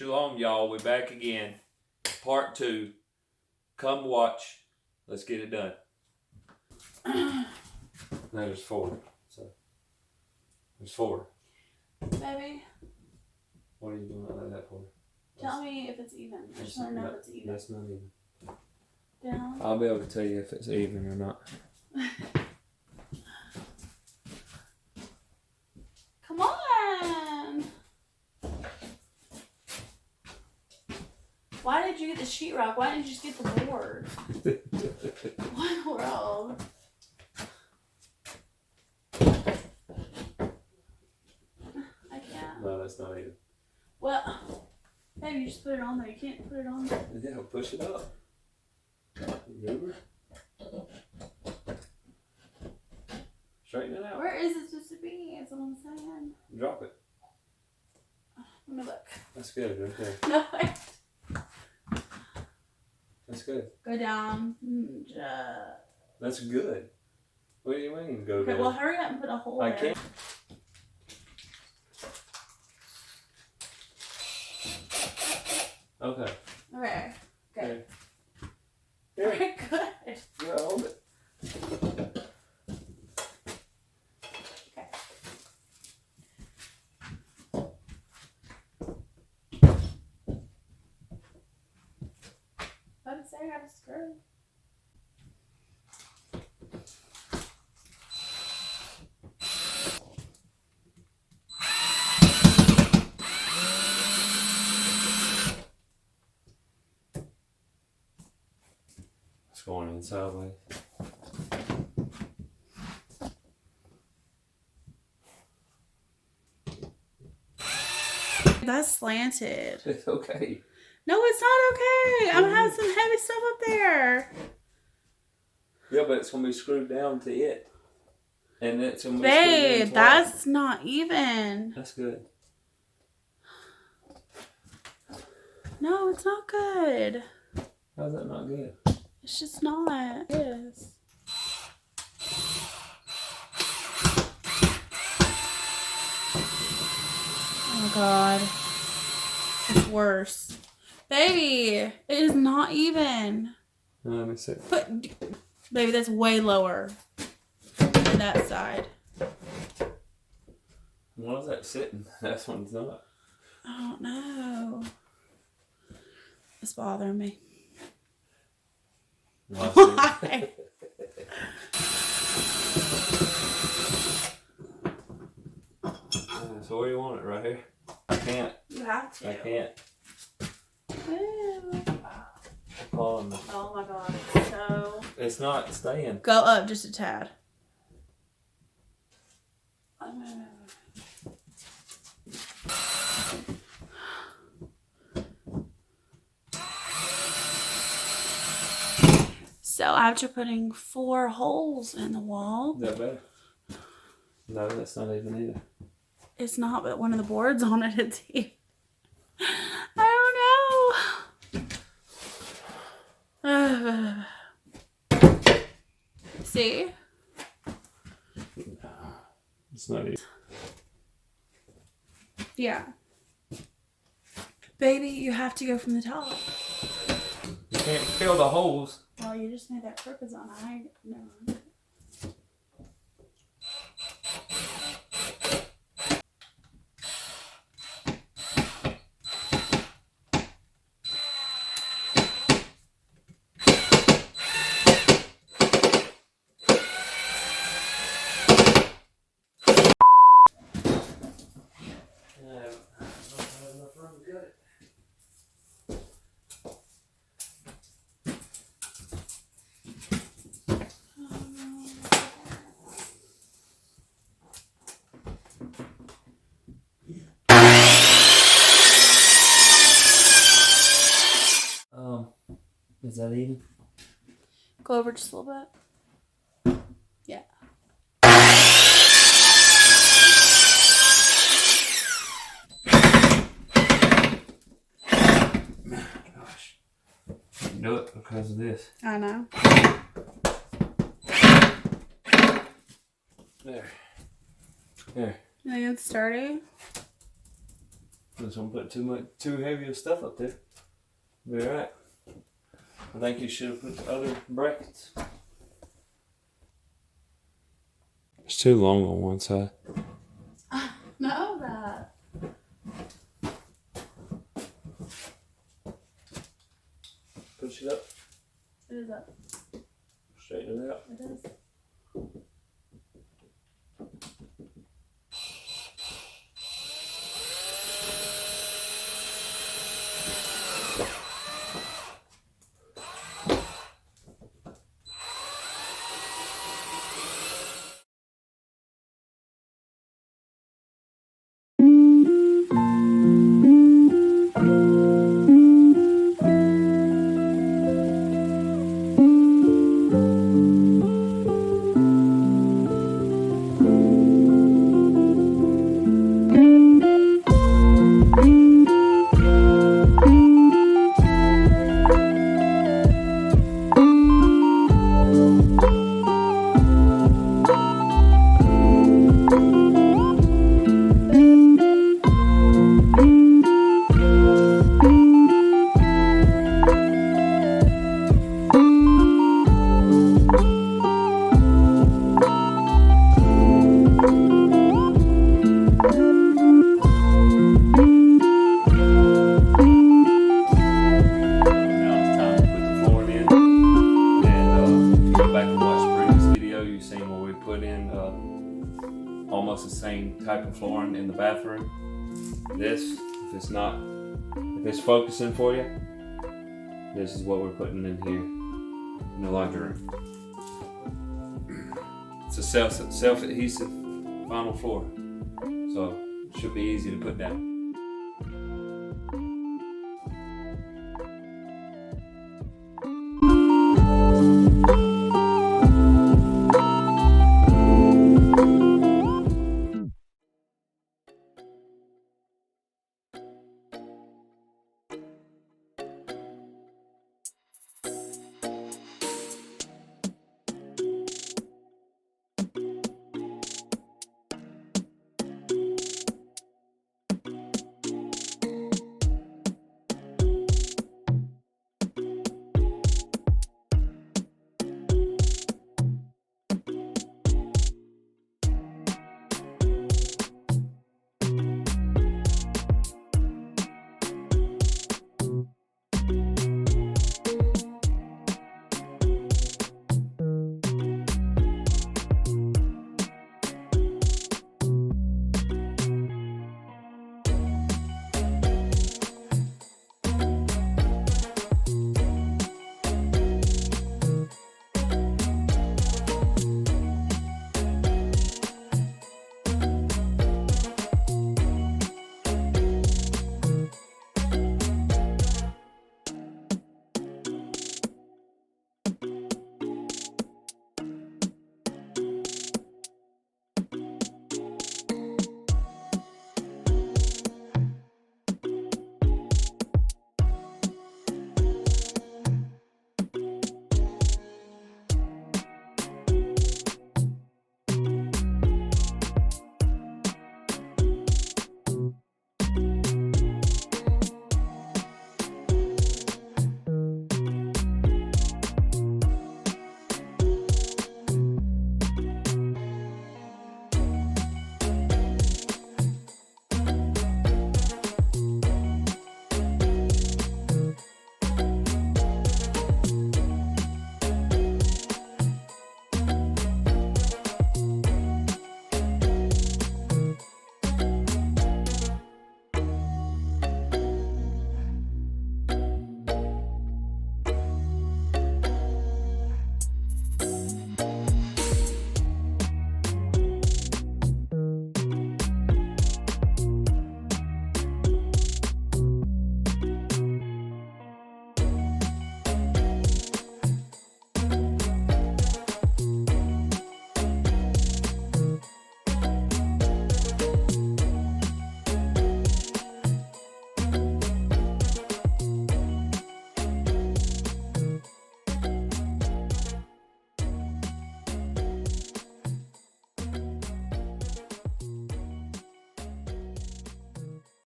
Shalom, y'all. We're back again. Part 2. Come watch. Let's get it done. No, there's 4. So there's 4. Baby. What are you doing like that for? Tell me if it's even. I just want to know if it's even. That's not even. Down. I'll be able to tell you if it's even or not. Come on. Why did you get the sheetrock? Why didn't you just get the board? What in the world? I can't. No, that's not even. Well, maybe you just put it on there. You can't put it on there. Yeah, push it up. Remember? Straighten it out. Where is it supposed to be? That's what I'm saying. Drop it. Let me look. That's good right there. No, wait. That's good. Go down. That's good. What do you mean go Okay, down? well, hurry up and put a hole I there. can't. Okay. Okay. Good. Here. Okay, good. Yeah, hold it. Okay. Let it say I got a screw. It's going in sideways. That's slanted. It's okay. No, it's not okay. I'm having some heavy stuff up there. Yeah, but it's gonna be screwed down to it, and it's gonna be Babe, screwed that's not even. That's good. No, it's not good. How's that not good? It's just not. It is. Oh my god. It's worse. Baby, it is not even. Let me see. Baby, that's way lower than that side. Why is that sitting? That one's not. I don't know. It's bothering me. Why? So where do you want it? Right here? I can't. You have to. I can't. Ew. Calling me. Oh my god. So. It's not staying. Go up just a tad. So after putting 4 holes in the wall. Is that better? No, that's not even either. It's not, but one of the boards on it, it's even. I don't know. See? It's not even. Yeah. Baby, you have to go from the top. You can't fill the holes. Well, you just made that crooked on. No. Is that even? Go over just a little bit. Yeah. Gosh. Do it because of this. I know. There. There. You think it's sturdy? Just don't put too heavy of stuff up there. Be alright. I think you should have put the other brackets. It's too long on one side. Know that. Push it up. It is up. Straighten it out. It is. Almost the same type of flooring in the bathroom. This, if it's focusing for you, this is what we're putting in here in the laundry room. It's a self-adhesive vinyl floor, so it should be easy to put down.